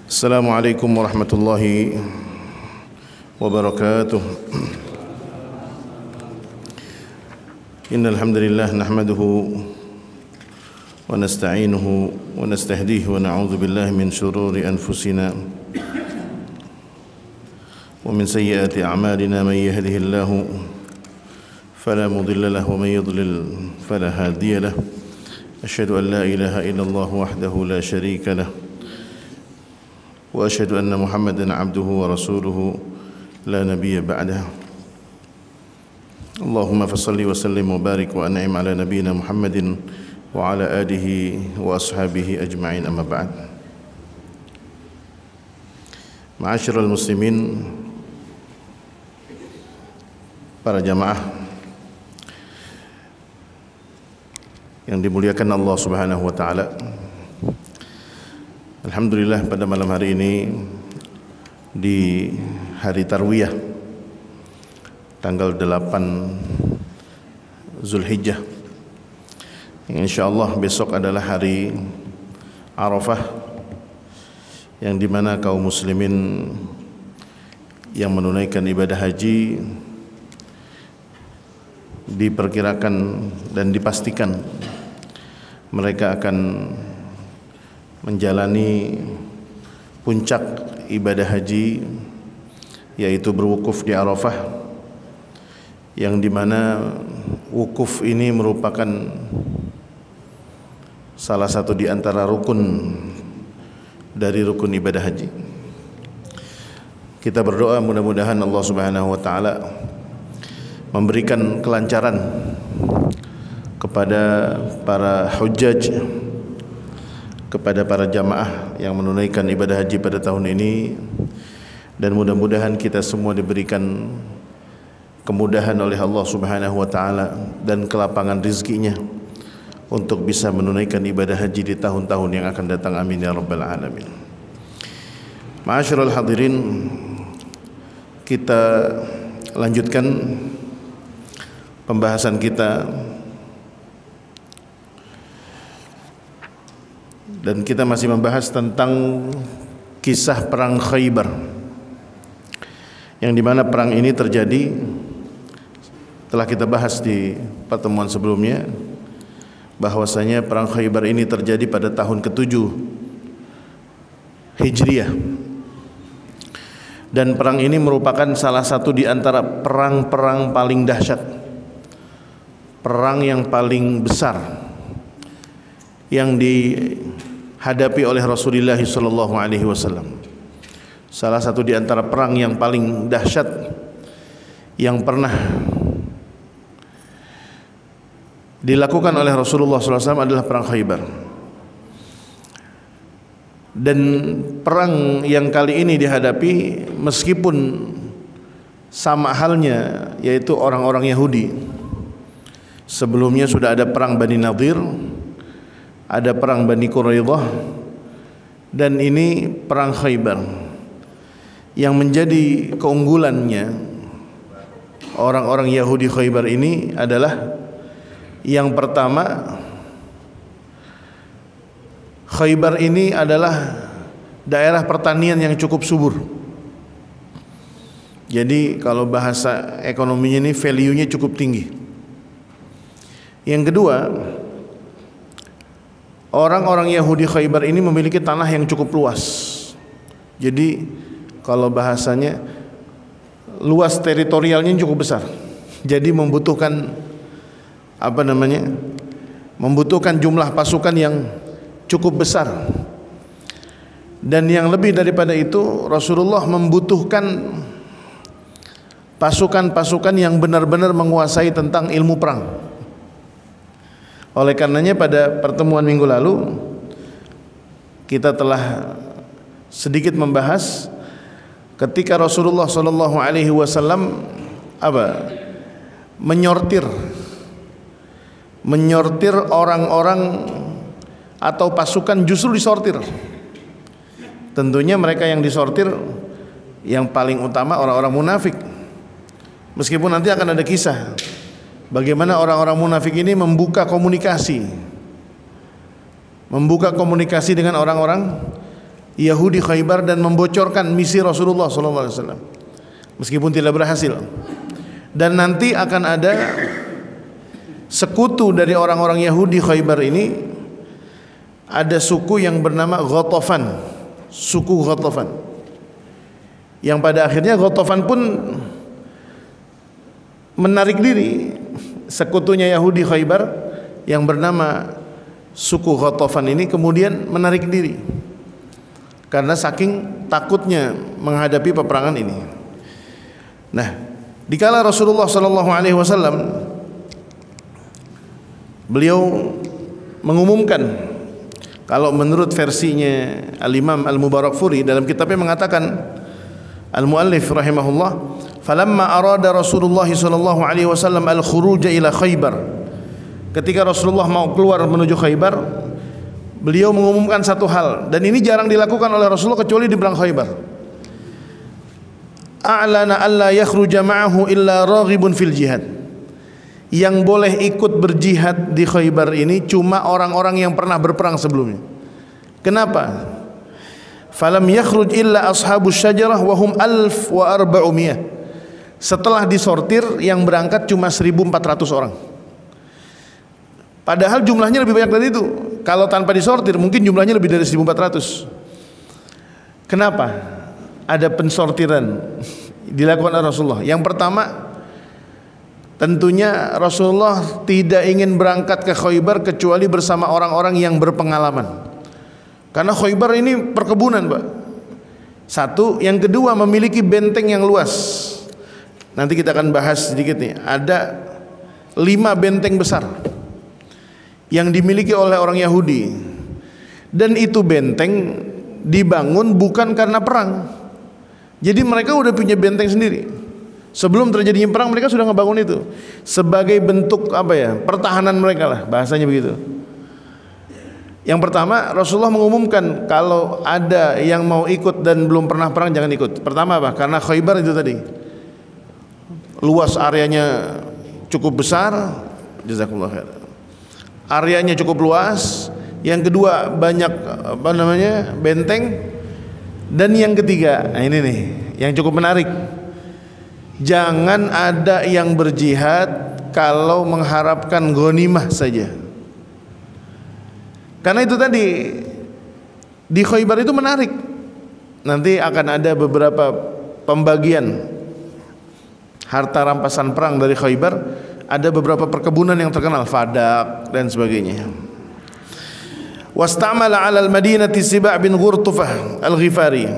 Assalamualaikum warahmatullahi wabarakatuh. Innal hamdalillah nahmaduhu wa nasta'inuhu wa nastahdihi wa na'udzu billahi min shururi anfusina wa min sayyiati a'malina man yahdihillahu fala mudilla lahu wa man yudlil fala hadiya lahu. Asyhadu an la ilaha illallah wahdahu la syarika lahu wa asyhadu anna Muhammadan abduhu wa rasuluhu la nabiyya ba'dahu. Allahumma fassalli wa sallim wa barik wa an'im ala nabiyyina Muhammadin wa ala alihi wa ashabihi ajma'in, amma ba'd. Ma'asyiral muslimin, para jamaah yang dimuliakan Allah Subhanahu wa taala. Alhamdulillah, pada malam hari ini di hari Tarwiyah tanggal 8 Zulhijjah, yang insyaallah besok adalah hari Arafah, yang dimana kaum muslimin yang menunaikan ibadah haji diperkirakan dan dipastikan mereka akan menjalani puncak ibadah haji, yaitu berwukuf di Arafah, yang dimana wukuf ini merupakan salah satu di antara rukun dari rukun ibadah haji. Kita berdoa mudah-mudahan Allah Subhanahu wa taala memberikan kelancaran kepada para hujjaj, kepada para jamaah yang menunaikan ibadah haji pada tahun ini, dan mudah-mudahan kita semua diberikan kemudahan oleh Allah Subhanahu wa taala dan kelapangan rezekinya untuk bisa menunaikan ibadah haji di tahun-tahun yang akan datang. Amin ya rabbal alamin. Ma'asyiral hadirin, kita lanjutkan pembahasan kita, dan kita masih membahas tentang kisah perang Khaybar, yang dimana perang ini terjadi, telah kita bahas di pertemuan sebelumnya, bahwasanya perang Khaybar ini terjadi pada tahun ke-7 Hijriah, dan perang ini merupakan salah satu di antara perang-perang paling dahsyat, perang yang paling besar yang dihadapi oleh Rasulullah SAW. Salah satu di antara perang yang paling dahsyat yang pernah dilakukan oleh Rasulullah SAW adalah perang Khaybar. Dan perang yang kali ini dihadapi, meskipun sama halnya, yaitu orang-orang Yahudi. Sebelumnya sudah ada perang Bani Nadir, ada perang Bani Quraidah, dan ini perang Khaybar. Yang menjadi keunggulannya orang-orang Yahudi Khaybar ini adalah, yang pertama, Khaybar ini adalah daerah pertanian yang cukup subur. Jadi kalau bahasa ekonominya ini value-nya cukup tinggi. Yang kedua, orang-orang Yahudi Khaybar ini memiliki tanah yang cukup luas. Jadi kalau bahasanya, luas teritorialnya cukup besar. Jadi membutuhkan membutuhkan jumlah pasukan yang cukup besar. Dan yang lebih daripada itu, Rasulullah membutuhkan pasukan-pasukan yang benar-benar menguasai tentang ilmu perang. Oleh karenanya pada pertemuan minggu lalu kita telah sedikit membahas ketika Rasulullah SAW menyortir orang-orang atau pasukan, justru disortir. Tentunya mereka yang disortir yang paling utama orang-orang munafik. Meskipun nanti akan ada kisah bagaimana orang-orang munafik ini membuka komunikasi membuka komunikasi dengan orang-orang Yahudi Khaybar dan membocorkan misi Rasulullah SAW, meskipun tidak berhasil. Dan nanti akan ada sekutu dari orang-orang Yahudi Khaybar ini, ada suku yang bernama Ghatafan, suku Ghatafan, yang pada akhirnya Ghatafan pun menarik diri. Sekutunya Yahudi Khaybar yang bernama suku Ghatafan ini kemudian menarik diri karena saking takutnya menghadapi peperangan ini. Nah, dikala Rasulullah SAW beliau mengumumkan, kalau menurut versinya Al-Imam Al-Mubarakfuri dalam kitabnya mengatakan, Al-Muallif rahimahullah, falamma arada Rasulullah SAW al-khuruj ila Khaybar, ketika Rasulullah mau keluar menuju Khaybar, beliau mengumumkan satu hal, dan ini jarang dilakukan oleh Rasulullah kecuali di perang Khaybar. A'lana alla yakhruja ma'ahu illa raghibun fil jihad. Yang boleh ikut berjihad di Khaybar ini cuma orang-orang yang pernah berperang sebelumnya. Kenapa? Falam yakhruj illa ashabus syajarah wa hum 1400. Setelah disortir yang berangkat cuma 1400 orang. Padahal jumlahnya lebih banyak dari itu. Kalau tanpa disortir mungkin jumlahnya lebih dari 1400. Kenapa? Ada pensortiran dilakukan oleh Rasulullah. Yang pertama, tentunya Rasulullah tidak ingin berangkat ke Khaybar kecuali bersama orang-orang yang berpengalaman. Karena Khaybar ini perkebunan, Pak. Satu, yang kedua memiliki benteng yang luas. Nanti kita akan bahas sedikit nih. Ada 5 benteng besar yang dimiliki oleh orang Yahudi. Dan itu benteng dibangun bukan karena perang. Jadi mereka udah punya benteng sendiri. Sebelum terjadinya perang mereka sudah ngebangun itu sebagai bentuk apa ya, pertahanan mereka lah, bahasanya begitu. Yang pertama, Rasulullah mengumumkan kalau ada yang mau ikut dan belum pernah perang jangan ikut. Pertama apa? Karena Khaybar itu tadi luas, areanya cukup besar. Jazakumullah khair. Areanya cukup luas. Yang kedua, banyak apa namanya, benteng. Dan yang ketiga, nah ini nih yang cukup menarik. Jangan ada yang berjihad kalau mengharapkan ghanimah saja. Karena itu tadi di Khaybar itu menarik. Nanti akan ada beberapa pembagian harta rampasan perang dari Khaybar. Ada beberapa perkebunan yang terkenal, Fadak dan sebagainya. Wastamala 'ala al-Madinati Siba' bin Ghurtufah al-Ghifari.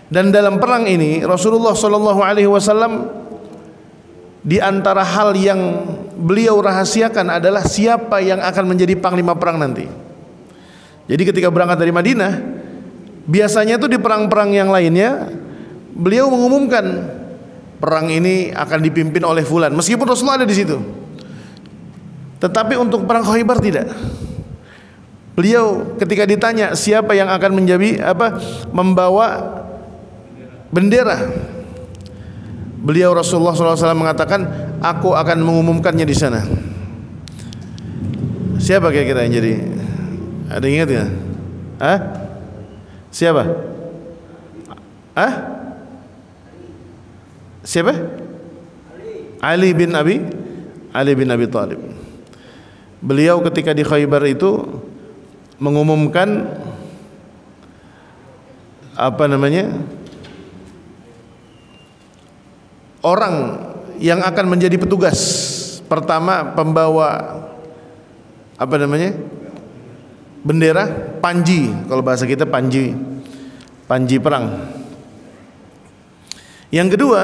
Dan dalam perang ini Rasulullah SAW di antara hal yang beliau rahasiakan adalah siapa yang akan menjadi panglima perang nanti. Jadi ketika berangkat dari Madinah, biasanya itu di perang-perang yang lainnya beliau mengumumkan perang ini akan dipimpin oleh fulan, meskipun Rasulullah ada di situ. Tetapi untuk perang Khaybar tidak. Beliau ketika ditanya siapa yang akan menjadi membawa bendera, beliau Rasulullah SAW mengatakan, aku akan mengumumkannya di sana. Siapa kira-kira yang jadi? Ada yang ingat ya? Hah? Siapa? Hah? Siapa? Ali bin Abi Thalib. Beliau ketika di Khaybar itu mengumumkan apa namanya, orang yang akan menjadi petugas pertama, pembawa apa namanya, bendera, panji, kalau bahasa kita panji perang. Yang kedua,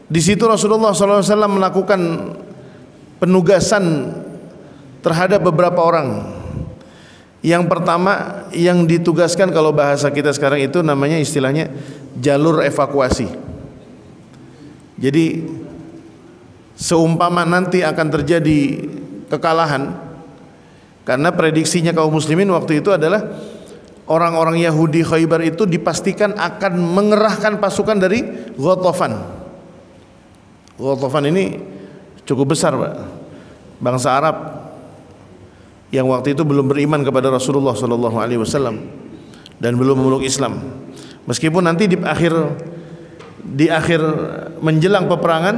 di situ Rasulullah SAW melakukan penugasan terhadap beberapa orang. Yang pertama yang ditugaskan, kalau bahasa kita sekarang itu namanya istilahnya jalur evakuasi. Jadi seumpama nanti akan terjadi kekalahan, karena prediksinya kaum muslimin waktu itu adalah orang-orang Yahudi Khaybar itu dipastikan akan mengerahkan pasukan dari Ghatafan. Ghatafan ini cukup besar, Pak. Bangsa Arab yang waktu itu belum beriman kepada Rasulullah sallallahu alaihi wasallam dan belum memeluk Islam. Meskipun nanti di akhir menjelang peperangan,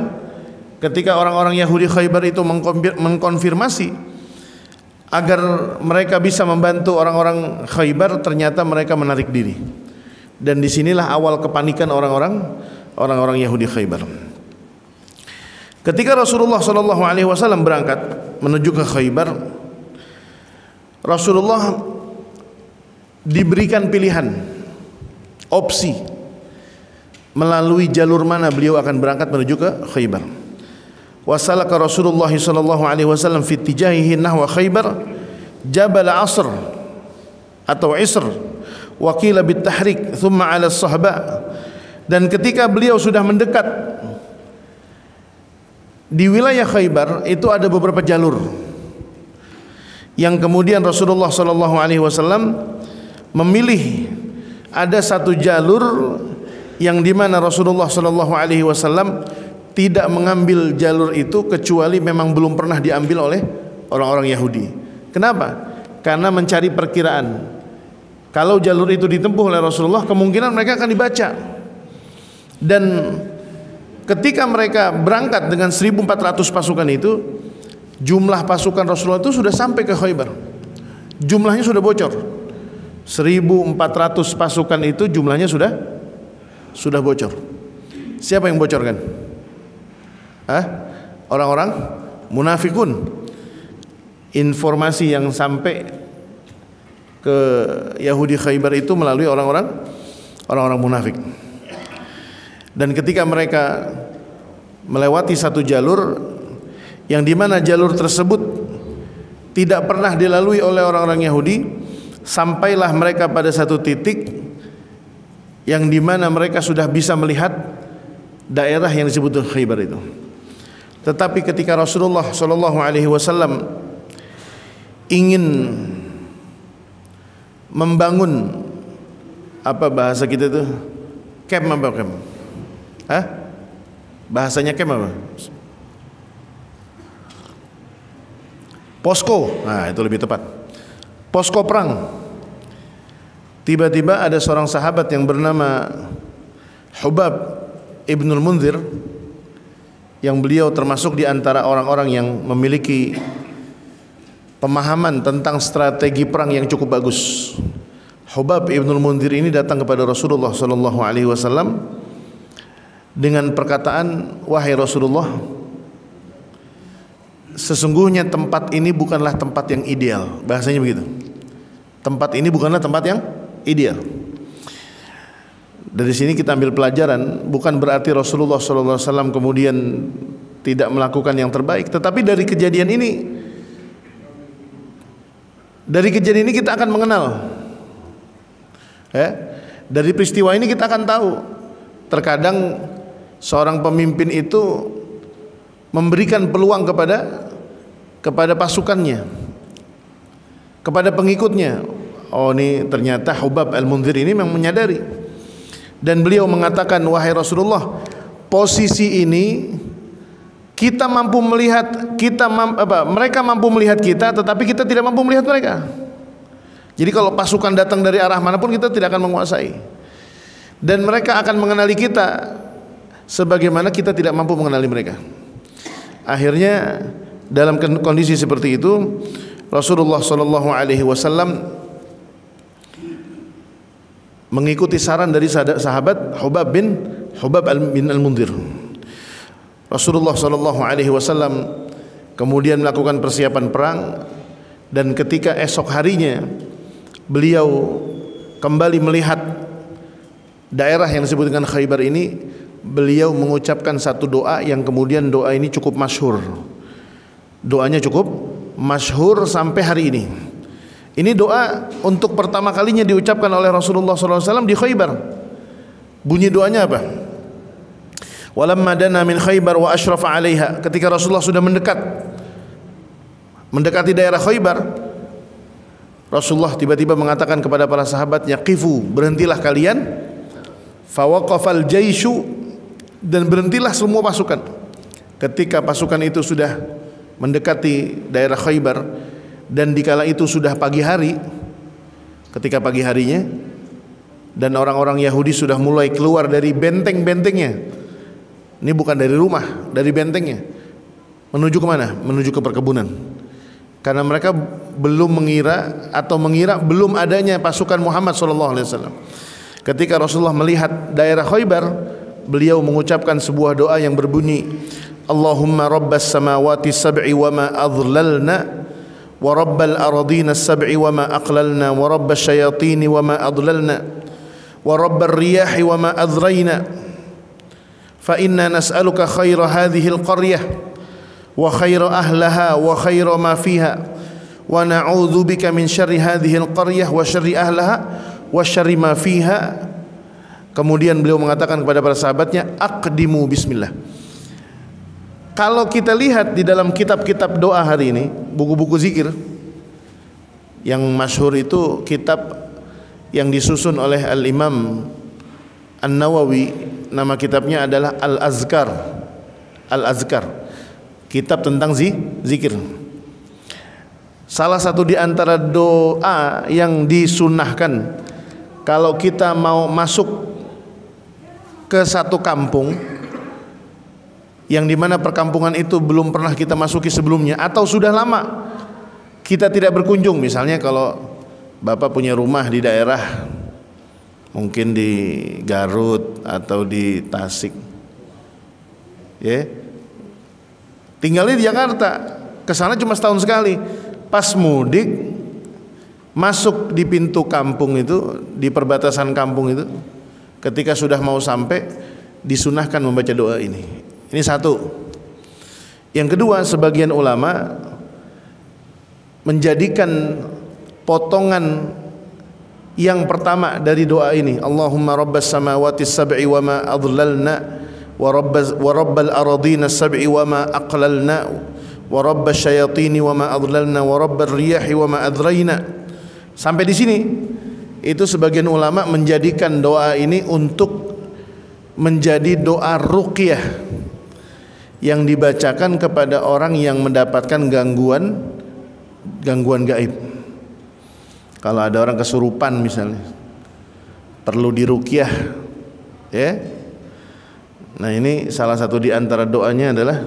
ketika orang-orang Yahudi Khaybar itu mengkonfirmasi agar mereka bisa membantu orang-orang Khaybar, ternyata mereka menarik diri. Dan disinilah awal kepanikan orang-orang Yahudi Khaybar. Ketika Rasulullah sallallahu alaihi wasallam berangkat menuju ke Khaybar, Rasulullah diberikan pilihan, opsi melalui jalur mana beliau akan berangkat menuju ke Khaybar. Wasalaka Rasulullah sallallahu alaihi wasallam fi tijahihi nahwa Khaybar Jabal Asr atau Isr wa qila bit tahrik thumma ala as-sahaba. Dan ketika beliau sudah mendekat di wilayah Khaybar, itu ada beberapa jalur yang kemudian Rasulullah sallallahu alaihi wasallam memilih. Ada satu jalur yang dimana Rasulullah sallallahu alaihi wasallam tidak mengambil jalur itu kecuali memang belum pernah diambil oleh orang-orang Yahudi. Kenapa? Karena mencari perkiraan. Kalau jalur itu ditempuh oleh Rasulullah, kemungkinan mereka akan dibaca. Dan ketika mereka berangkat dengan 1.400 pasukan itu, jumlah pasukan Rasulullah itu sudah sampai ke Khaybar. Jumlahnya sudah bocor. 1.400 pasukan itu jumlahnya sudah bocor. Siapa yang bocorkan? Orang-orang munafikun. Informasi yang sampai ke Yahudi Khaybar itu melalui orang-orang munafik. Dan ketika mereka melewati satu jalur yang dimana jalur tersebut tidak pernah dilalui oleh orang-orang Yahudi, sampailah mereka pada satu titik yang dimana mereka sudah bisa melihat daerah yang disebut Khaybar itu. Tetapi ketika Rasulullah sallallahu alaihi wasallam ingin membangun, apa bahasa kita itu, camp apa camp? Bahasanya camp apa? Posko. Nah, itu lebih tepat. Posko perang. Tiba-tiba ada seorang sahabat yang bernama Hubab Ibnul Munzir, yang beliau termasuk di antara orang-orang yang memiliki pemahaman tentang strategi perang yang cukup bagus. Hubab Ibnul Munzir ini datang kepada Rasulullah sallallahu alaihi wasallam dengan perkataan, wahai Rasulullah, sesungguhnya tempat ini bukanlah tempat yang ideal. Bahasanya begitu. Tempat ini bukanlah tempat yang ideal. Dari sini kita ambil pelajaran, bukan berarti Rasulullah sallallahu alaihi wasallam kemudian tidak melakukan yang terbaik, tetapi dari kejadian ini kita akan mengenal. Dari peristiwa ini kita akan tahu, terkadang seorang pemimpin itu memberikan peluang kepada pasukannya, kepada pengikutnya. Oh, ini ternyata Hubab Al-Munzir ini memang menyadari, dan beliau mengatakan, wahai Rasulullah, posisi ini kita mampu melihat, mereka mampu melihat kita, tetapi kita tidak mampu melihat mereka. Jadi kalau pasukan datang dari arah manapun, kita tidak akan menguasai, dan mereka akan mengenali kita sebagaimana kita tidak mampu mengenali mereka. Akhirnya dalam kondisi seperti itu, Rasulullah sallallahu alaihi wasallam mengikuti saran dari sahabat Hubab bin Al-Munzir. Rasulullah sallallahu alaihi wasallam kemudian melakukan persiapan perang, dan ketika esok harinya beliau kembali melihat daerah yang disebut dengan Khaybar ini, beliau mengucapkan satu doa yang kemudian doa ini cukup masyhur. Doanya cukup masyhur sampai hari ini. Ini doa untuk pertama kalinya diucapkan oleh Rasulullah SAW di Khaybar. Bunyi doanya apa? Walamma dana min Khaybar wa ashrafa 'alaiha. Ketika Rasulullah sudah mendekati daerah Khaybar, Rasulullah tiba-tiba mengatakan kepada para sahabatnya, qifu, berhentilah kalian. Fawaqafal jaishu, dan berhentilah semua pasukan. Ketika pasukan itu sudah mendekati daerah Khaybar, dan dikala itu sudah pagi hari, ketika pagi harinya, dan orang-orang Yahudi sudah mulai keluar dari benteng-bentengnya. Ini bukan dari rumah, dari bentengnya. Menuju kemana? Menuju ke perkebunan. Karena mereka belum mengira belum adanya pasukan Muhammad SAW. Ketika Rasulullah melihat daerah Khaybar, beliau mengucapkan sebuah doa yang berbunyi, Allahumma rabbas samawati sab'i wa ma adlalna, wa rabbal aradina sab'i wa ma aqlalna, wa rabbas syayatini wa ma adlalna, wa rabbar riyahi wa ma adrayna, fa inna nas'aluka khaira hadhihi al-qaryah wa khaira ahlaha wa khaira ma fiha, wa na'udzu bika min syarri hadhihi al-qaryah wa syarri ahlaha wa syarri ma fiha. Kemudian beliau mengatakan kepada para sahabatnya, aqdimu bismillah. Kalau kita lihat di dalam kitab-kitab doa hari ini, buku-buku zikir yang masyhur itu kitab yang disusun oleh Al-Imam An-Nawawi, nama kitabnya adalah Al-Azkar. Al-Azkar, kitab tentang zikir. Salah satu di antara doa yang disunnahkan kalau kita mau masuk ke satu kampung yang dimana perkampungan itu belum pernah kita masuki sebelumnya, atau sudah lama kita tidak berkunjung. Misalnya kalau Bapak punya rumah di daerah, mungkin di Garut atau di Tasik, ya, tinggalnya di Jakarta, kesana cuma setahun sekali. Pas mudik, masuk di pintu kampung itu, di perbatasan kampung itu, ketika sudah mau sampai, disunahkan membaca doa ini. Ini satu. Yang kedua, sebagian ulama menjadikan potongan yang pertama dari doa ini, Allahumma rabbas samawati sab'i wa ma adlalna, wa rabbal aradina sab'i wa ma aqlalna, wa rabbas syayatini wa ma adlalna, wa rabbar riyahi wa ma adrayna. Sampai di sini, itu sebagian ulama menjadikan doa ini untuk menjadi doa ruqyah yang dibacakan kepada orang yang mendapatkan gangguan gaib. Kalau ada orang kesurupan misalnya, perlu diruqyah, ya. Nah, ini salah satu di antara doanya adalah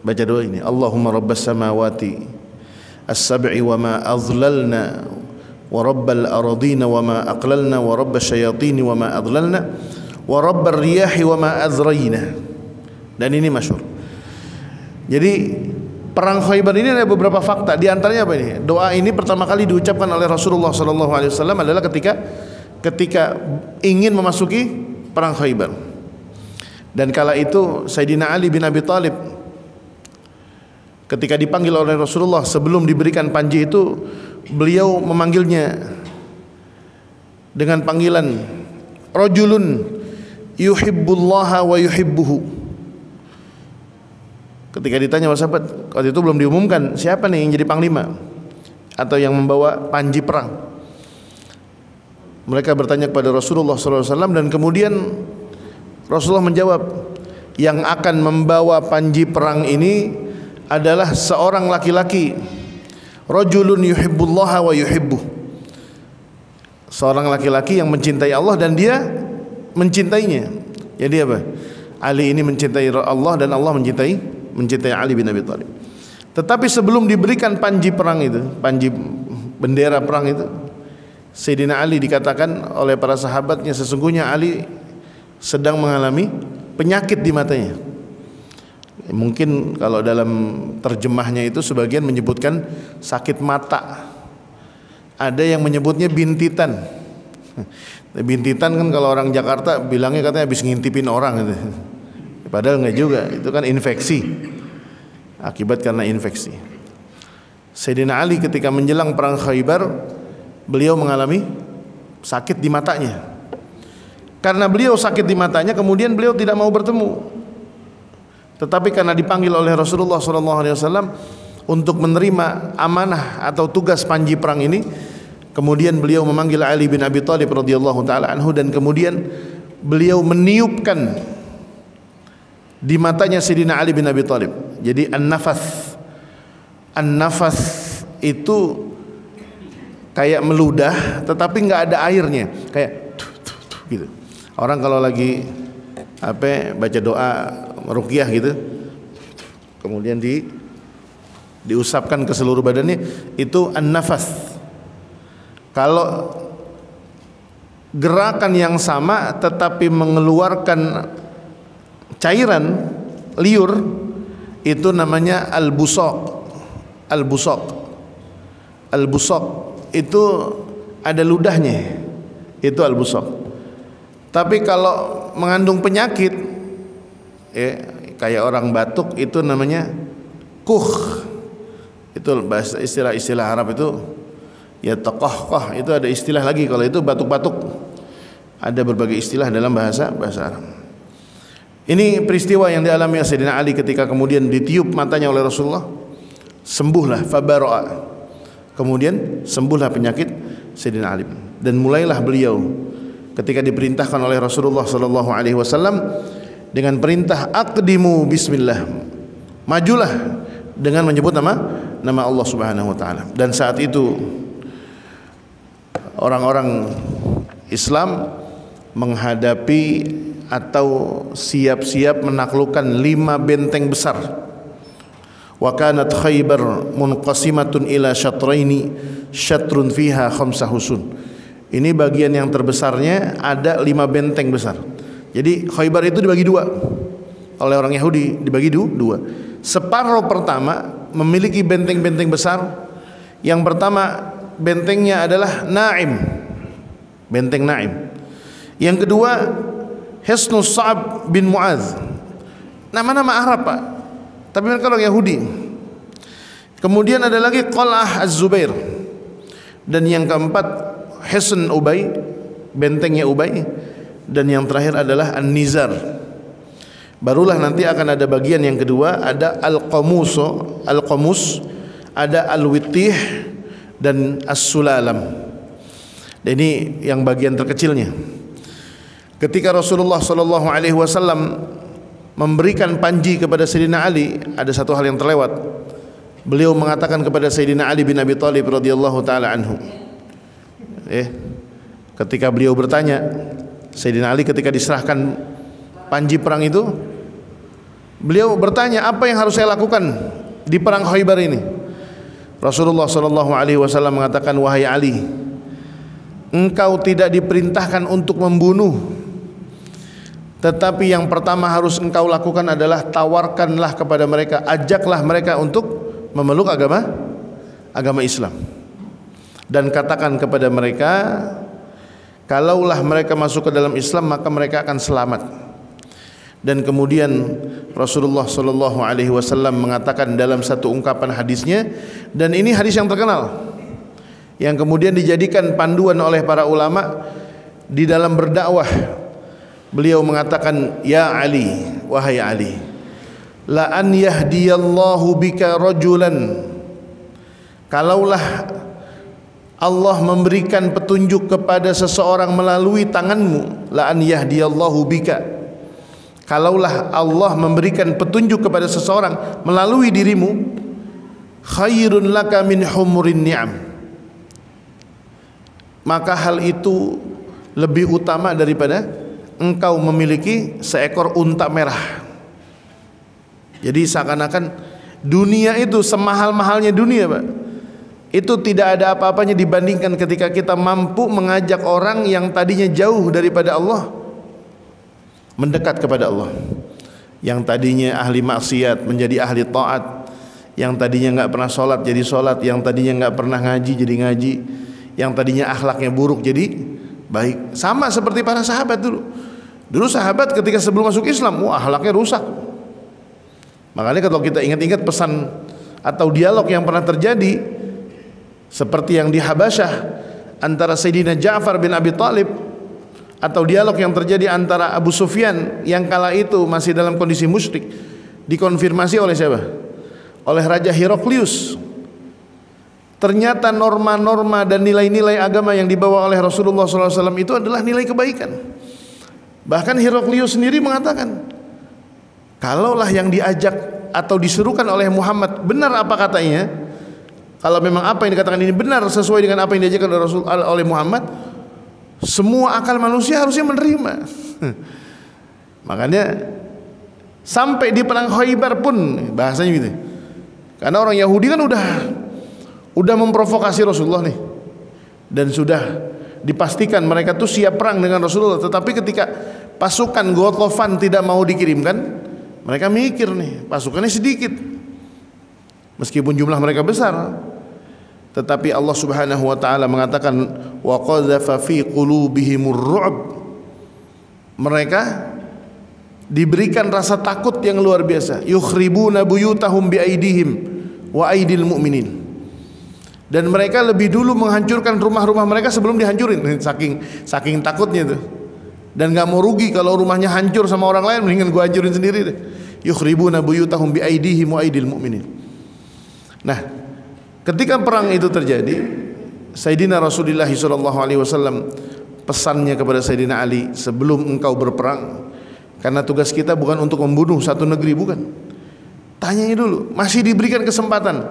baca doa ini, Allahumma rabbas samawati as-sab'i wa ma adlalna, wa rabbal aradina wa ma aqlalna, wa rabbas syayatini wa ma adlalna, wa rabbar riyahi wa ma adrayna. Dan ini masyhur. Jadi perang Khaybar ini ada beberapa fakta. Di antaranya apa ini? Doa ini pertama kali diucapkan oleh Rasulullah SAW adalah ketika ingin memasuki perang Khaybar. Dan kala itu Sayyidina Ali bin Abi Thalib ketika dipanggil oleh Rasulullah sebelum diberikan panji itu, beliau memanggilnya dengan panggilan rajulun yuhibbullaha wa yuhibbuhu. Ketika ditanya oleh sahabat, waktu itu belum diumumkan siapa nih yang jadi panglima atau yang membawa panji perang. Mereka bertanya kepada Rasulullah SAW, dan kemudian Rasulullah menjawab, yang akan membawa panji perang ini adalah seorang laki-laki, rajulun yuhibbullaha wa yuhibbuh, seorang laki-laki yang mencintai Allah dan dia mencintainya. Jadi apa? Ali ini mencintai Allah dan Allah mencintai Ali bin Abi Thalib. Tetapi sebelum diberikan panji perang itu, panji bendera perang itu, Sayyidina Ali dikatakan oleh para sahabatnya, sesungguhnya Ali sedang mengalami penyakit di matanya. Mungkin kalau dalam terjemahnya itu sebagian menyebutkan sakit mata, ada yang menyebutnya bintitan. Bintitan kan kalau orang Jakarta bilangnya katanya habis ngintipin orang gitu. Padahal enggak juga, itu kan infeksi, akibat karena infeksi. Sayyidina Ali ketika menjelang perang Khaybar, beliau mengalami sakit di matanya. Karena beliau sakit di matanya, kemudian beliau tidak mau bertemu. Tetapi karena dipanggil oleh Rasulullah SAW untuk menerima amanah atau tugas panji perang ini, kemudian beliau memanggil Ali bin Abi Thalib radhiyallahu taala anhu, dan kemudian beliau meniupkan di matanya Sayyidina Ali bin Abi Thalib. Jadi an-nafas itu kayak meludah tetapi nggak ada airnya, kayak gitu. Orang kalau lagi baca doa ruqyah gitu, kemudian diusapkan ke seluruh badannya, itu an-nafas. Kalau gerakan yang sama tetapi mengeluarkan cairan liur, itu namanya al-busaq. Al-busaq itu ada ludahnya, itu al-busaq. Tapi kalau mengandung penyakit, kayak orang batuk, itu namanya kuh. Itu bahasa istilah Arab itu ya, taqahqah, itu ada istilah lagi. Kalau itu batuk-batuk, ada berbagai istilah dalam bahasa Arab. Ini peristiwa yang dialami Sayyidina Ali ketika kemudian ditiup matanya oleh Rasulullah, sembuhlah, fabara'a, kemudian sembuhlah penyakit Sayyidina Ali. Dan mulailah beliau ketika diperintahkan oleh Rasulullah sallallahu alaihi wasallam dengan perintah aqdimu bismillah, majulah dengan menyebut nama Allah Subhanahu wa taala. Dan saat itu orang-orang Islam menghadapi atau siap-siap menaklukkan 5 benteng besar. Wa kanat Khaybar munqasimatun ila syatraini syatrun fiha khamsah husun. Ini bagian yang terbesarnya, ada 5 benteng besar. Jadi Khaybar itu dibagi 2 oleh orang Yahudi, dibagi 2. Separuh pertama memiliki benteng-benteng besar. Yang pertama bentengnya adalah Naim, benteng Naim. Yang kedua Hisnus Sa'ab bin Mu'adz, nama-nama Arab Pak, tapi mereka orang Yahudi. Kemudian ada lagi Qal'ah Az-Zubair. Dan yang keempat Hisn Ubay, bentengnya Ubay. Dan yang terakhir adalah An-Nizar. Barulah nanti akan ada bagian yang kedua, ada Al-Qamus, ada Al-Wittih dan As-Sulalam. Dan ini yang bagian terkecilnya. Ketika Rasulullah sallallahu alaihi wasallam memberikan panji kepada Sayyidina Ali, ada satu hal yang terlewat. Beliau mengatakan kepada Sayyidina Ali bin Abi Thalib radhiyallahu taala anhu, ketika beliau bertanya, Sayyidina Ali ketika diserahkan panji perang itu, beliau bertanya, apa yang harus saya lakukan di perang Khaybar ini? Rasulullah sallallahu alaihi wasallam mengatakan, wahai Ali, engkau tidak diperintahkan untuk membunuh, tetapi yang pertama harus engkau lakukan adalah tawarkanlah kepada mereka, ajaklah mereka untuk memeluk agama Islam. Dan katakan kepada mereka, kalaulah mereka masuk ke dalam Islam maka mereka akan selamat. Dan kemudian Rasulullah sallallahu alaihi wasallam mengatakan dalam satu ungkapan hadisnya, dan ini hadis yang terkenal yang kemudian dijadikan panduan oleh para ulama di dalam berdakwah. Beliau mengatakan, ya Ali, wahai Ali, la an yahdiyallahu bika rajulan, kalaulah Allah memberikan petunjuk kepada seseorang melalui tanganmu, la an yahdiyallahu bika, kalaulah Allah memberikan petunjuk kepada seseorang melalui dirimu, khairun laka min humurin ni'am, maka hal itu lebih utama daripada engkau memiliki seekor unta merah. Jadi seakan-akan dunia itu semahal-mahalnya dunia Pak, itu tidak ada apa-apanya dibandingkan ketika kita mampu mengajak orang yang tadinya jauh daripada Allah mendekat kepada Allah, yang tadinya ahli maksiat menjadi ahli taat, yang tadinya nggak pernah sholat jadi sholat, yang tadinya nggak pernah ngaji jadi ngaji, yang tadinya akhlaknya buruk jadi baik. Sama seperti para sahabat dulu. Dulu sahabat ketika sebelum masuk Islam, wah akhlaknya rusak. Makanya kalau kita ingat-ingat pesan atau dialog yang pernah terjadi seperti yang di Habasyah antara Sayyidina Ja'far bin Abi Thalib, atau dialog yang terjadi antara Abu Sufyan yang kala itu masih dalam kondisi musyrik, dikonfirmasi oleh siapa? Oleh Raja Heraklius. Ternyata norma-norma dan nilai-nilai agama yang dibawa oleh Rasulullah SAW itu adalah nilai kebaikan. Bahkan Heraklius sendiri mengatakan, kalaulah yang diajak atau disuruhkan oleh Muhammad benar apa katanya, Kalau memang apa yang dikatakan ini benar sesuai dengan apa yang diajarkan oleh Rasul oleh Muhammad, semua akal manusia harusnya menerima. Makanya sampai di perang Khaybar pun bahasanya gitu. Karena orang Yahudi kan udah memprovokasi Rasulullah nih, dan sudah dipastikan mereka tuh siap perang dengan Rasulullah. Tetapi ketika pasukan Ghatafan tidak mau dikirimkan, mereka mikir nih, pasukannya sedikit meskipun jumlah mereka besar. Tetapi Allah Subhanahu wa taala mengatakan wa qadzafa fi qulubihimur ru'b. Mereka diberikan rasa takut yang luar biasa. Yukhribuna buyutahum biaidihim wa aidil mu'minin. Dan mereka lebih dulu menghancurkan rumah-rumah mereka sebelum dihancurin. Saking takutnya itu. Dan gak mau rugi kalau rumahnya hancur sama orang lain, mendingan gua hancurin sendiri deh. Yukhribuna buyutahum biaidihim wa aidil mu'minin. Nah, ketika perang itu terjadi, Sayyidina Rasulullah SAW pesannya kepada Sayyidina Ali, sebelum engkau berperang, karena tugas kita bukan untuk membunuh satu negeri, bukan. Tanyanya dulu, masih diberikan kesempatan.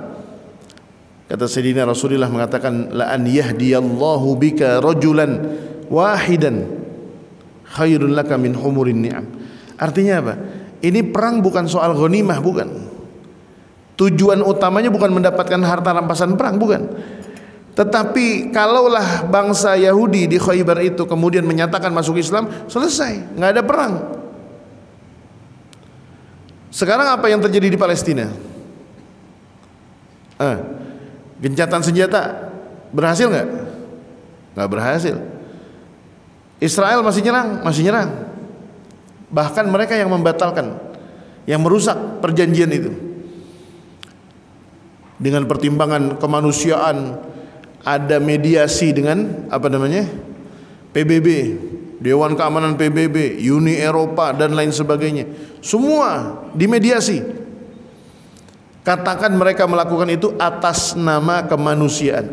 Kata Sayyidina Rasulullah mengatakan, la an yahdiyallahu bika rajulan wahidan khairun laka min humurin ni'am. Artinya apa? Ini perang bukan soal ghanimah, bukan. Tujuan utamanya bukan mendapatkan harta rampasan perang, bukan. Tetapi kalaulah bangsa Yahudi di Khaybar itu kemudian menyatakan masuk Islam, selesai, nggak ada perang. Sekarang apa yang terjadi di Palestina? Gencatan senjata berhasil nggak? Nggak berhasil. Israel masih nyerang. Bahkan mereka yang membatalkan, yang merusak perjanjian itu. Dengan pertimbangan kemanusiaan, ada mediasi dengan PBB, Dewan Keamanan PBB, Uni Eropa dan lain sebagainya. Semua dimediasi. Katakan mereka melakukan itu atas nama kemanusiaan,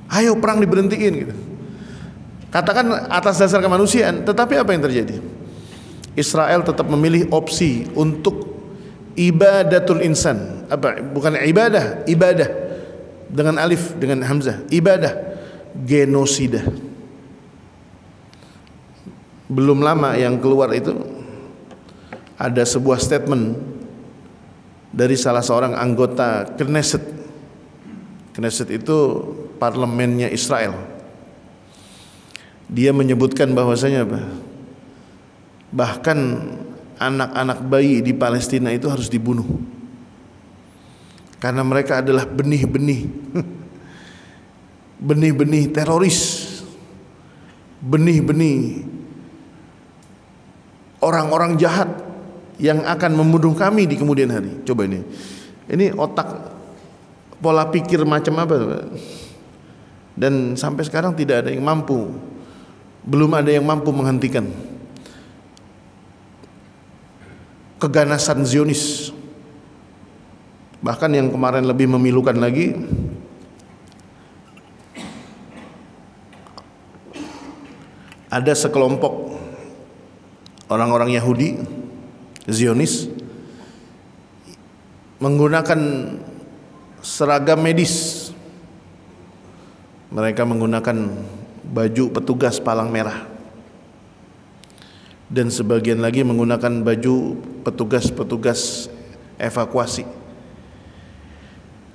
Ayo perang diberhentiin gitu. Katakan atas dasar kemanusiaan, tetapi apa yang terjadi? Israel tetap memilih opsi untuk ibadatul insan. Bukan ibadah dengan alif, dengan hamzah. Ibadah, genosida. Belum lama yang keluar itu ada sebuah statement dari salah seorang anggota Knesset. Knesset itu parlemennya Israel. Dia menyebutkan bahwasanya bahkan anak-anak bayi di Palestina itu harus dibunuh karena mereka adalah benih-benih teroris, benih-benih orang-orang jahat yang akan membunuh kami di kemudian hari. Coba ini otak, pola pikir macam apa? Dan sampai sekarang tidak ada yang mampu, belum ada yang mampu menghentikan keganasan Zionis. Bahkan yang kemarin lebih memilukan lagi, ada sekelompok orang-orang Yahudi Zionis menggunakan seragam medis. Mereka menggunakan baju petugas palang merah, dan sebagian lagi menggunakan baju petugas evakuasi.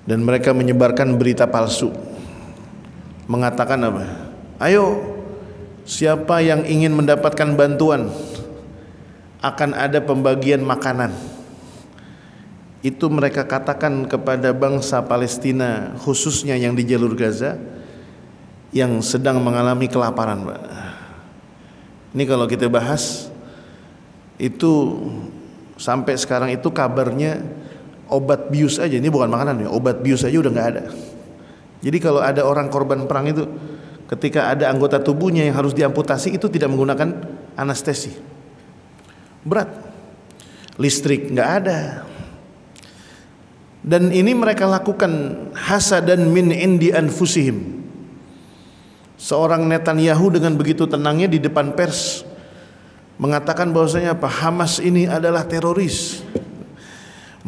Dan mereka menyebarkan berita palsu, mengatakan ayo, siapa yang ingin mendapatkan bantuan, akan ada pembagian makanan. Itu mereka katakan kepada bangsa Palestina, khususnya yang di jalur Gaza, yang sedang mengalami kelaparan. Ini kalau kita bahas, itu sampai sekarang itu kabarnya obat bius aja, ini bukan makanan ya, obat bius aja udah nggak ada. Jadi kalau ada orang korban perang itu, ketika ada anggota tubuhnya yang harus diamputasi, itu tidak menggunakan anestesi, berat, listrik nggak ada. Dan ini mereka lakukan hasadan min indi anfusihim. Seorang Netanyahu dengan begitu tenangnya di depan pers mengatakan bahwasanya Hamas ini adalah teroris.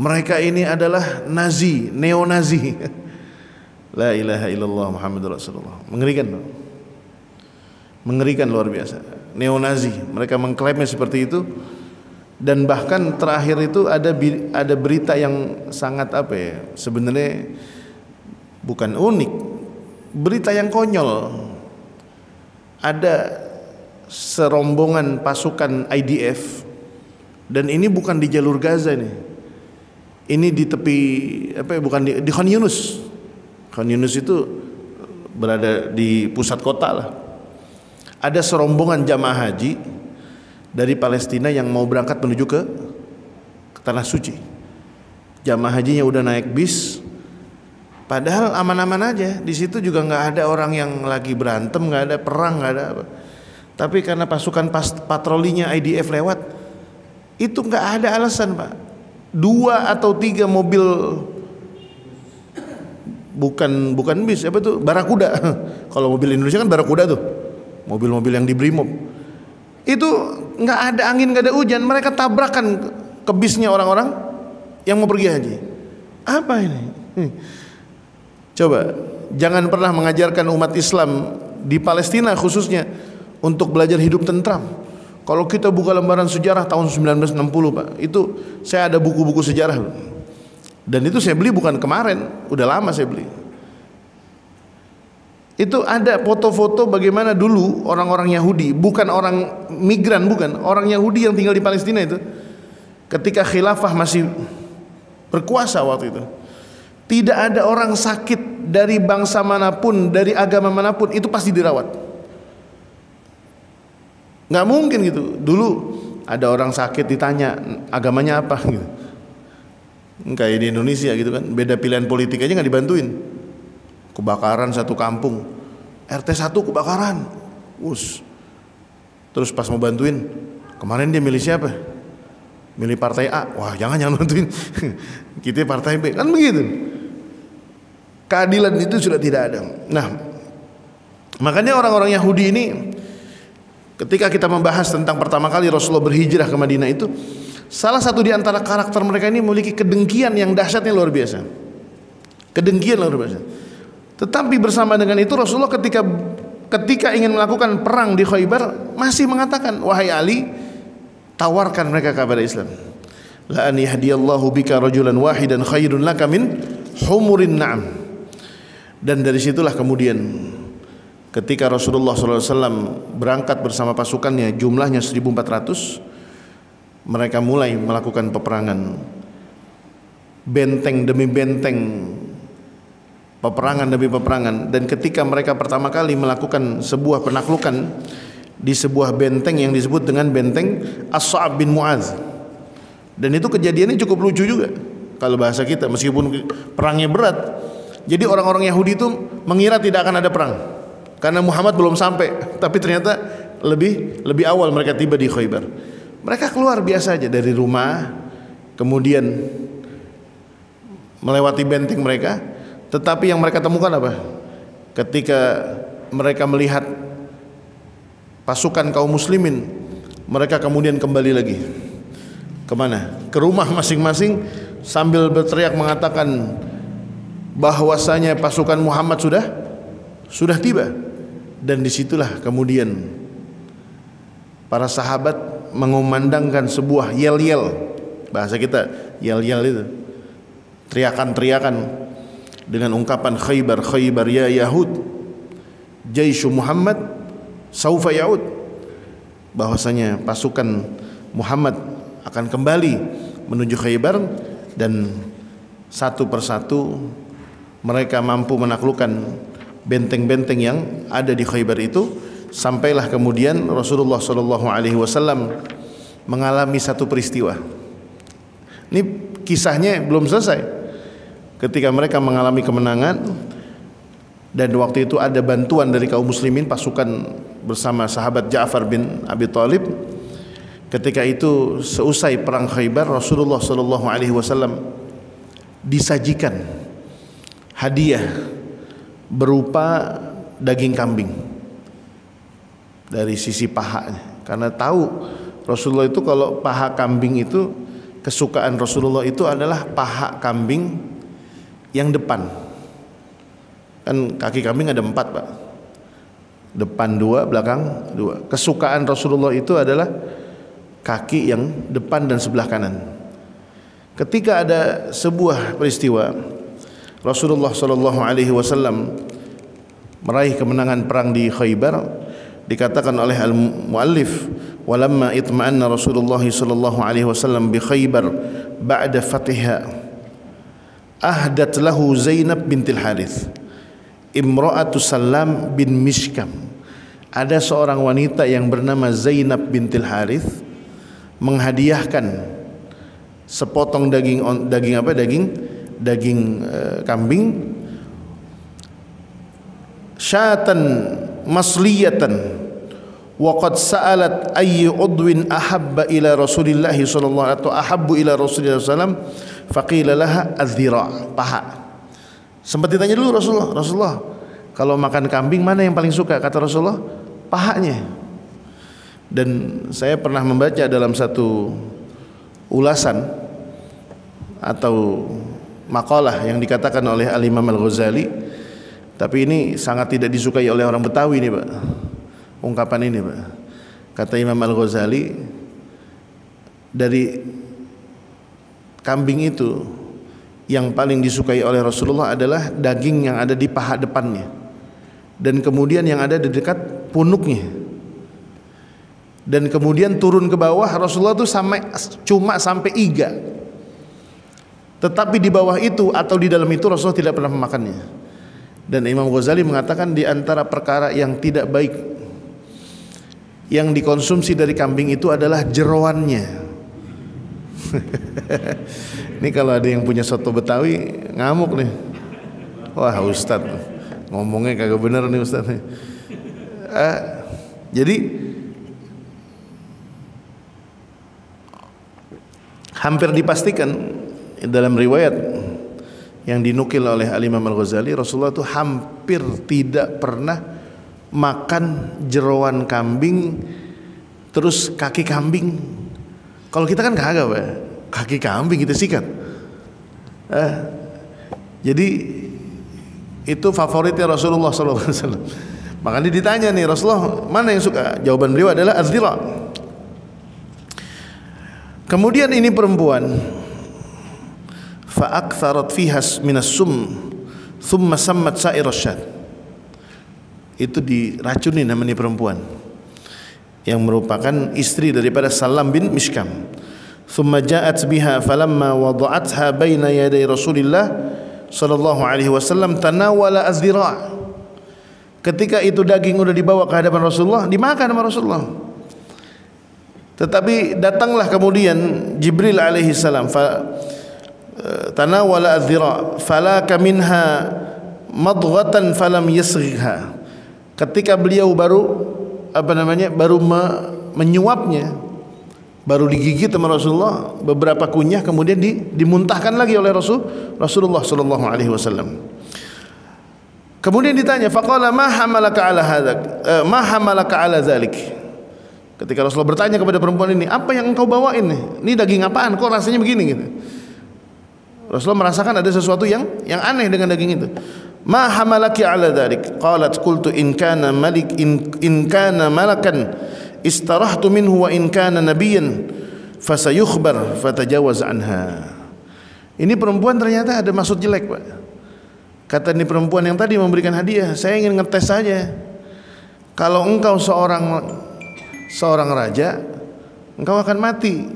Mereka ini adalah Nazi, neo-Nazi. La ilaha illallah Muhammadur Rasulullah. Mengerikan. Mengerikan luar biasa. Neo-Nazi, mereka mengklaimnya seperti itu. Dan bahkan terakhir itu ada berita yang sangat apa ya? Sebenarnya bukan unik, berita yang konyol. Ada serombongan pasukan IDF, dan ini bukan di jalur Gaza nih. Ini di tepi apa ya, bukan di Khan Yunus. Khan Yunus itu berada di pusat kota lah. Ada serombongan jamaah haji dari Palestina yang mau berangkat menuju ke Tanah Suci. Jamaah hajinya udah naik bis, padahal aman-aman aja. Di situ juga nggak ada orang yang lagi berantem, nggak ada perang, nggak ada apa. Tapi karena pasukan patrolinya IDF lewat, itu nggak ada alasan, Pak. 2 atau 3 mobil, bukan bis, apa tuh, Barakuda. Kalau mobil Indonesia kan Barakuda tuh, mobil-mobil yang di Brimob. Itu nggak ada angin, nggak ada hujan, mereka tabrakan ke bisnya orang-orang yang mau pergi haji. Apa ini? Coba, jangan pernah mengajarkan umat Islam di Palestina khususnya untuk belajar hidup tentram. Kalau kita buka lembaran sejarah tahun 1960, Pak, itu saya ada buku-buku sejarah, dan itu saya beli bukan kemarin, udah lama saya beli. Itu ada foto-foto bagaimana dulu orang-orang Yahudi, bukan orang migran, bukan orang Yahudi yang tinggal di Palestina itu, ketika khilafah masih berkuasa waktu itu, tidak ada orang sakit dari bangsa manapun, dari agama manapun, itu pasti dirawat. Nggak mungkin gitu. Dulu ada orang sakit ditanya agamanya apa gitu. Kayak di Indonesia gitu kan, beda pilihan politik aja nggak dibantuin. Kebakaran satu kampung, RT 1 kebakaran, terus pas mau bantuin, kemarin dia milih siapa? Milih partai A. Wah, jangan bantuin. Kita partai B, kan begitu. Keadilan itu sudah tidak ada. Nah, makanya orang-orang Yahudi ini, ketika kita membahas tentang pertama kali Rasulullah berhijrah ke Madinah itu, salah satu di antara karakter mereka ini memiliki kedengkian yang dahsyatnya luar biasa. Kedengkian luar biasa. Tetapi bersama dengan itu Rasulullah ketika ingin melakukan perang di Khaybar masih mengatakan, wahai Ali, tawarkan mereka kepada Islam. La an yahdiyallahu bika rajulan wahidan khairun laka min humurin na'am. Dan dari situlah kemudian ketika Rasulullah SAW berangkat bersama pasukannya, jumlahnya 1.400, mereka mulai melakukan peperangan, benteng demi benteng, peperangan demi peperangan. Dan ketika mereka pertama kali melakukan sebuah penaklukan di sebuah benteng yang disebut dengan benteng As-Sa'ab bin Mu'adz, dan itu kejadiannya cukup lucu juga kalau bahasa kita, meskipun perangnya berat. Jadi orang-orang Yahudi itu mengira tidak akan ada perang karena Muhammad belum sampai, tapi ternyata lebih awal mereka tiba di Khaybar. Mereka keluar biasa aja dari rumah, kemudian melewati benteng mereka. Tetapi yang mereka temukan apa? Ketika mereka melihat pasukan kaum muslimin, mereka kemudian kembali lagi. Kemana? Ke rumah masing-masing sambil berteriak mengatakan bahwasanya pasukan Muhammad sudah tiba. Dan disitulah kemudian para sahabat mengumandangkan sebuah yel-yel, bahasa kita yel-yel itu, teriakan-teriakan dengan ungkapan Khaybar, Khaybar ya Yahud, Jaishu Muhammad saufa yaud, bahwasanya pasukan Muhammad akan kembali menuju Khaybar. Dan satu persatu mereka mampu menaklukkan benteng-benteng yang ada di Khaybar itu, sampailah kemudian Rasulullah SAW mengalami satu peristiwa. Ini kisahnya belum selesai. Ketika mereka mengalami kemenangan, dan waktu itu ada bantuan dari kaum muslimin, pasukan bersama sahabat Ja'far bin Abi Thalib. Ketika itu seusai perang Khaybar, Rasulullah SAW disajikan hadiah berupa daging kambing dari sisi pahanya, karena tahu Rasulullah itu kalau paha kambing itu kesukaan Rasulullah itu adalah paha kambing yang depan. Kan kaki kambing ada 4, Pak. Depan 2, belakang 2. Kesukaan Rasulullah itu adalah kaki yang depan dan sebelah kanan. Ketika ada sebuah peristiwa Rasulullah sallallahu alaihi wasallam meraih kemenangan perang di Khaybar, dikatakan oleh al-muallif, walamma itma'anna Rasulullah sallallahu alaihi wasallam bi Khaybar ba'da fathiha ahdat lahu Zainab bintil Harith imra'atu Salam bin Mishkam. Ada seorang wanita yang bernama Zainab bintil Harith menghadiahkan sepotong daging kambing, syatan masliyatan, wa qad sa'alat ayyu udwin ahabba ila Rasulillah sallallahu alaihi wasallam, ahabbu ila Rasulillah sallallahu alaihi wasallam, faqila laha adh-dhira', paha. Sempat ditanya dulu Rasulullah, kalau makan kambing mana yang paling suka? Kata Rasulullah, pahanya. Dan saya pernah membaca dalam satu ulasan atau makalah yang dikatakan oleh Al-Imam Al-Ghazali, tapi ini sangat tidak disukai oleh orang Betawi nih, Pak. Ungkapan ini, Pak. Kata Imam Al-Ghazali, dari kambing itu yang paling disukai oleh Rasulullah adalah daging yang ada di paha depannya dan kemudian yang ada di dekat punuknya, dan kemudian turun ke bawah Rasulullah itu cuma sampai iga, tetapi di bawah itu atau di dalam itu Rasulullah tidak pernah memakannya. Dan Imam Ghazali mengatakan di antara perkara yang tidak baik yang dikonsumsi dari kambing itu adalah jeroannya. Ini kalau ada yang punya soto Betawi ngamuk nih. Wah, Ustaz ngomongnya kagak bener nih Ustaz. Jadi hampir dipastikan dalam riwayat yang dinukil oleh Al-Imam Al-Ghazali, Rasulullah itu hampir tidak pernah makan jeroan kambing terus kaki kambing. Kalau kita kan kagak, Pak. Kaki kambing kita sikat. Jadi itu favoritnya Rasulullah SAW. Makanya ditanya nih, Rasulullah mana yang suka? Jawaban beliau adalah az-zira'. Kemudian ini perempuan, fa aktsarat fiha minas sum thumma sammat sa'irasyad. Itu diracuni namanya perempuan yang merupakan istri daripada Salam bin Mishkam. Thumma ja'at biha falamma wada'atha baina yaday Rasulillah sallallahu alaihi wasallam tanawala az-zira'. Ketika itu daging udah dibawa ke hadapan Rasulullah, dimakan sama Rasulullah. Tetapi datanglah kemudian Jibril alaihi salam, tanawala az-zira' falaka minha madghatan falam yasghha. Ketika beliau baru menyuapnya, baru digigit sama Rasulullah beberapa kunyah, kemudian dimuntahkan lagi oleh Rasulullah sallallahu alaihi wasallam. Kemudian ditanya, faqala ma hamalaka ala hadzak, ma hamalaka ala dzalik. Ketika Rasulullah bertanya kepada perempuan ini, apa yang engkau bawain nih? Ini daging apaan? Kok rasanya begini gitu? Rasulullah merasakan ada sesuatu yang aneh dengan daging itu. Ma hamalaki ala dzalik? Qalat qultu in kana malakan istarahtu minhu wa in kana nabiyyan fasayukhbar fatajawaz anha. Ini perempuan ternyata ada maksud jelek, Pak. Kata ini perempuan yang tadi memberikan hadiah, saya ingin ngetes saja. Kalau engkau seorang raja, engkau akan mati.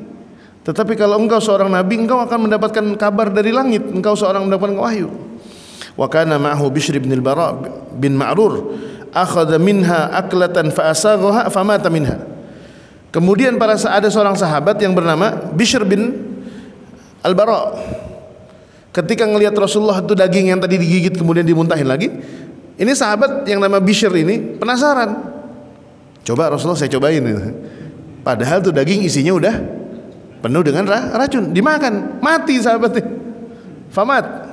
Tetapi kalau engkau seorang nabi, engkau akan mendapatkan kabar dari langit, engkau seorang mendapatkan wahyu. Wa kana ma'ahu Bishr bin al-Bara' bin Ma'rur akhadha minha aklatan fa asaghaha famata minha. Kemudian ada seorang sahabat yang bernama Bishr bin al-Bara'. Ketika ngelihat Rasulullah itu daging yang tadi digigit kemudian dimuntahin lagi, ini sahabat yang nama Bishr ini penasaran. Coba Rasulullah, saya cobain. Padahal tuh daging isinya udah penuh dengan racun, dimakan, mati sahabatnya. Famat.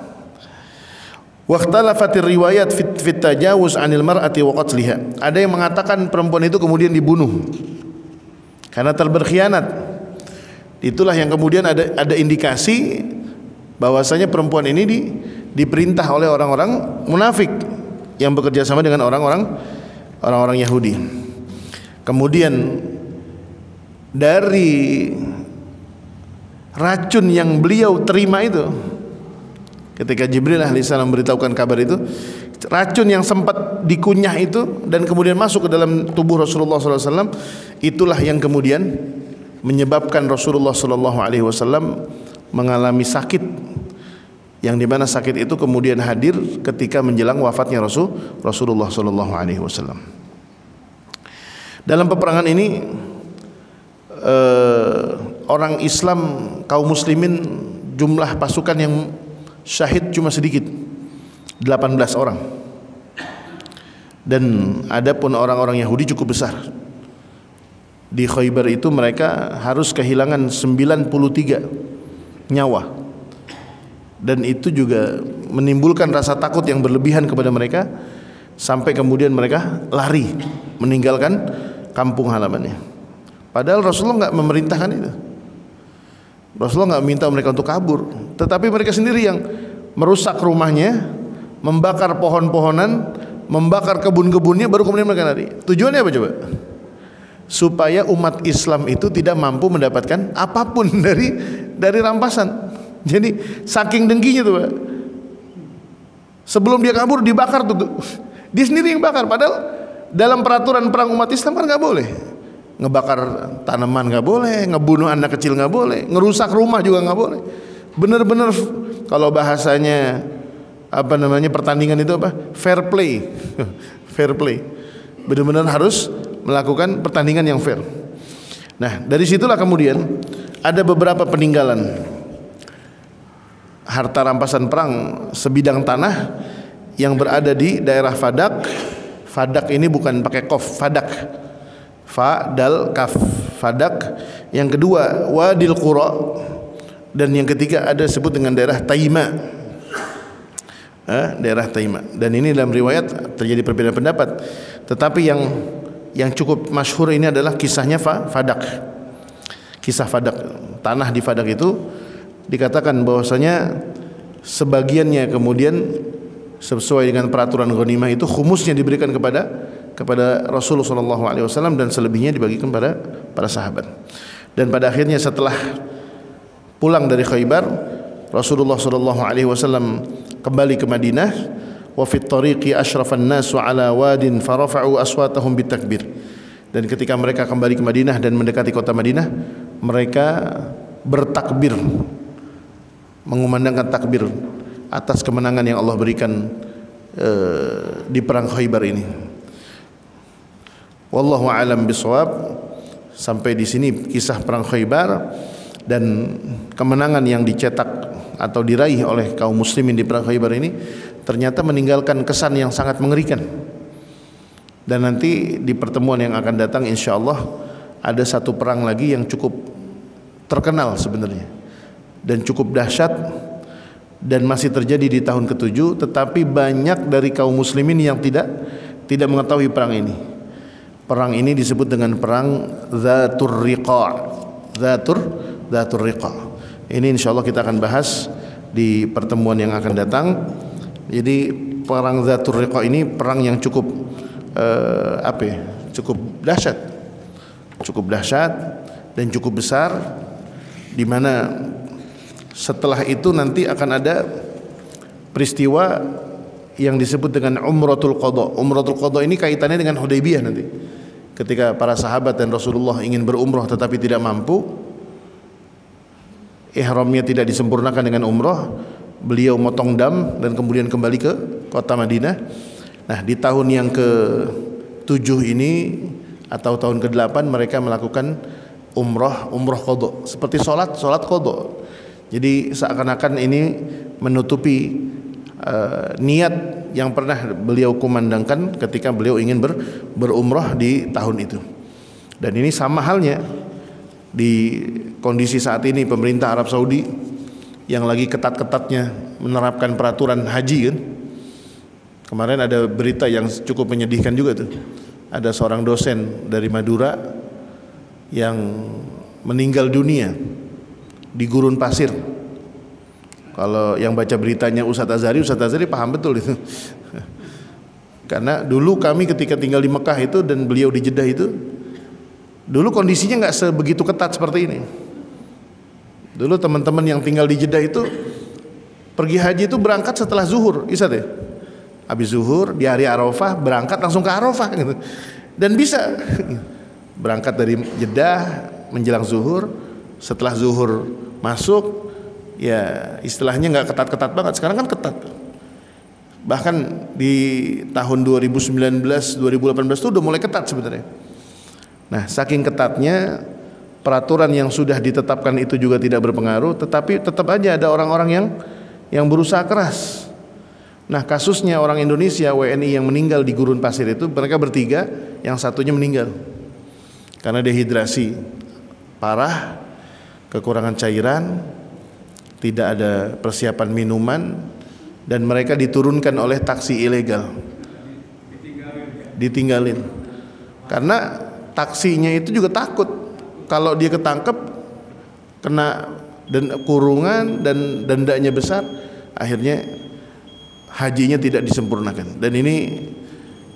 Waqtalafatir riwayat fit tajawuz 'anil mar'ati wa qatliha. Ada yang mengatakan perempuan itu kemudian dibunuh karena telah berkhianat. Itulah yang kemudian ada indikasi bahwasanya perempuan ini diperintah oleh orang-orang munafik yang bekerja sama dengan orang-orang Yahudi. Kemudian dari racun yang beliau terima itu, ketika Jibril alaihissalam memberitahukan kabar itu, racun yang sempat dikunyah itu dan kemudian masuk ke dalam tubuh Rasulullah SAW, itulah yang kemudian menyebabkan Rasulullah SAW mengalami sakit, yang dimana sakit itu kemudian hadir ketika menjelang wafatnya Rasulullah SAW. Dalam peperangan ini orang Islam, kaum muslimin, jumlah pasukan yang syahid cuma sedikit, 18 orang. Dan adapun orang-orang Yahudi cukup besar. Di Khaybar itu mereka harus kehilangan 93 nyawa. Dan itu juga menimbulkan rasa takut yang berlebihan kepada mereka, sampai kemudian mereka lari meninggalkan kampung halamannya. Padahal Rasulullah nggak memerintahkan itu. Rasulullah nggak minta mereka untuk kabur, tetapi mereka sendiri yang merusak rumahnya, membakar pohon-pohonan, membakar kebun-kebunnya, baru kemudian mereka lari. Tujuannya apa coba? Supaya umat Islam itu tidak mampu mendapatkan apapun dari rampasan. Jadi saking dengkinya tuh, Pak. Sebelum dia kabur dibakar tuh. Dia sendiri yang bakar. Padahal dalam peraturan perang umat Islam kan nggak boleh. Ngebakar tanaman nggak boleh, ngebunuh anak kecil nggak boleh, ngerusak rumah juga nggak boleh. Bener-bener kalau bahasanya apa namanya pertandingan itu apa? Fair play. Fair play. Benar-benar harus melakukan pertandingan yang fair. Nah, dari situlah kemudian ada beberapa peninggalan harta rampasan perang sebidang tanah yang berada di daerah Fadak. Fadak ini bukan pakai qaf, Fadak. Fa dal kaf, Fadak. Yang kedua Wadil Qura, dan yang ketiga ada disebut dengan daerah Taima. Daerah Taima. Dan ini dalam riwayat terjadi perbedaan pendapat. Tetapi yang cukup masyhur ini adalah kisahnya Fadak. Kisah Fadak. Tanah di Fadak itu dikatakan bahwasanya sebagiannya kemudian sesuai dengan peraturan ghanimah itu khumusnya diberikan kepada Rasulullah SAW, dan selebihnya dibagikan pada para sahabat. Dan pada akhirnya setelah pulang dari Khaybar, Rasulullah SAW kembali ke Madinah. Wa fit tariqi asyrafan nasu ala wadin farafa'u aswatahum bitakbir. Dan ketika mereka kembali ke Madinah dan mendekati kota Madinah, mereka bertakbir, mengumandangkan takbir atas kemenangan yang Allah berikan di perang Khaybar ini. Wallahu a'lam bishawab. Sampai di sini kisah perang Khaybar dan kemenangan yang dicetak atau diraih oleh kaum muslimin di perang Khaybar ini ternyata meninggalkan kesan yang sangat mengerikan. Dan nanti di pertemuan yang akan datang insyaallah ada satu perang lagi yang cukup terkenal sebenarnya dan cukup dahsyat dan masih terjadi di tahun ke-7, tetapi banyak dari kaum muslimin yang tidak mengetahui perang ini. Perang ini disebut dengan perang Dzatur Riqa'. Dzatur Riqa'. Ini insyaallah kita akan bahas di pertemuan yang akan datang. Jadi perang Dzatur Riqa' ini perang yang cukup cukup dahsyat. Cukup dahsyat dan cukup besar, di mana setelah itu nanti akan ada peristiwa yang disebut dengan Umratul Qadha. Umratul Qadha ini kaitannya dengan Hudaybiyah nanti. Ketika para sahabat dan Rasulullah ingin berumrah tetapi tidak mampu, ihramnya tidak disempurnakan dengan umrah, beliau motong dam dan kemudian kembali ke kota Madinah. Nah, di tahun yang ke-7 ini atau tahun ke-8 mereka melakukan umrah qadha, seperti salat qadha. Jadi seakan-akan ini menutupi niat yang pernah beliau kumandangkan ketika beliau ingin berumrah di tahun itu. Dan ini sama halnya di kondisi saat ini pemerintah Arab Saudi yang lagi ketat-ketatnya menerapkan peraturan haji kan. Kemarin ada berita yang cukup menyedihkan juga tuh. Ada seorang dosen dari Madura yang meninggal dunia di gurun pasir. Kalau yang baca beritanya Ustadz Azhari paham betul itu. Karena dulu kami ketika tinggal di Mekah itu dan beliau di Jeddah itu, dulu kondisinya nggak sebegitu ketat seperti ini. Dulu teman-teman yang tinggal di Jeddah itu pergi haji itu berangkat setelah zuhur, Isa deh. Habis zuhur di hari Arafah berangkat langsung ke Arafah gitu. Dan bisa berangkat dari Jeddah menjelang zuhur, setelah zuhur masuk, ya istilahnya nggak ketat-ketat banget. Sekarang kan ketat. Bahkan di tahun 2019, 2018 itu udah mulai ketat sebenarnya. Nah, saking ketatnya peraturan yang sudah ditetapkan itu juga tidak berpengaruh, tetapi tetap aja ada orang-orang yang berusaha keras. Nah, kasusnya orang Indonesia WNI yang meninggal di gurun pasir itu, mereka bertiga, yang satunya meninggal karena dehidrasi parah, kekurangan cairan, tidak ada persiapan minuman, dan mereka diturunkan oleh taksi ilegal, ditinggalin. Karena taksinya itu juga takut kalau dia ketangkep kena kurungan dan dendanya besar, akhirnya hajinya tidak disempurnakan. Dan ini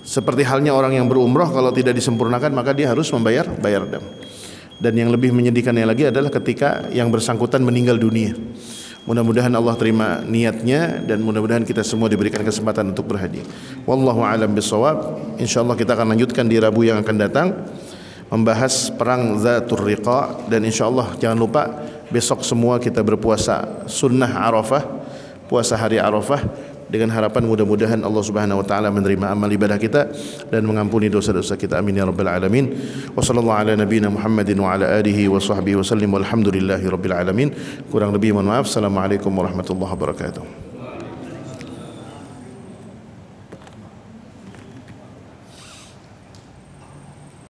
seperti halnya orang yang berumrah, kalau tidak disempurnakan maka dia harus bayar dam. Dan yang lebih menyedihkannya lagi adalah ketika yang bersangkutan meninggal dunia. Mudah-mudahan Allah terima niatnya dan mudah-mudahan kita semua diberikan kesempatan untuk berhaji. Wallahu a'lam bishawab. Insyaallah kita akan lanjutkan di Rabu yang akan datang membahas perang Zatur Riqa, dan insyaallah jangan lupa besok semua kita berpuasa sunnah Arafah, puasa hari Arafah, dengan harapan mudah-mudahan Allah Subhanahu wa taala menerima amal ibadah kita dan mengampuni dosa-dosa kita. Amin ya rabbal alamin. Wa sallallahu ala nabiyyina Muhammadin wa ala alihi wa sahbihi wasallim walhamdulillahi rabbil alamin. Kurang lebih mohon maaf. Assalamualaikum warahmatullahi wabarakatuh.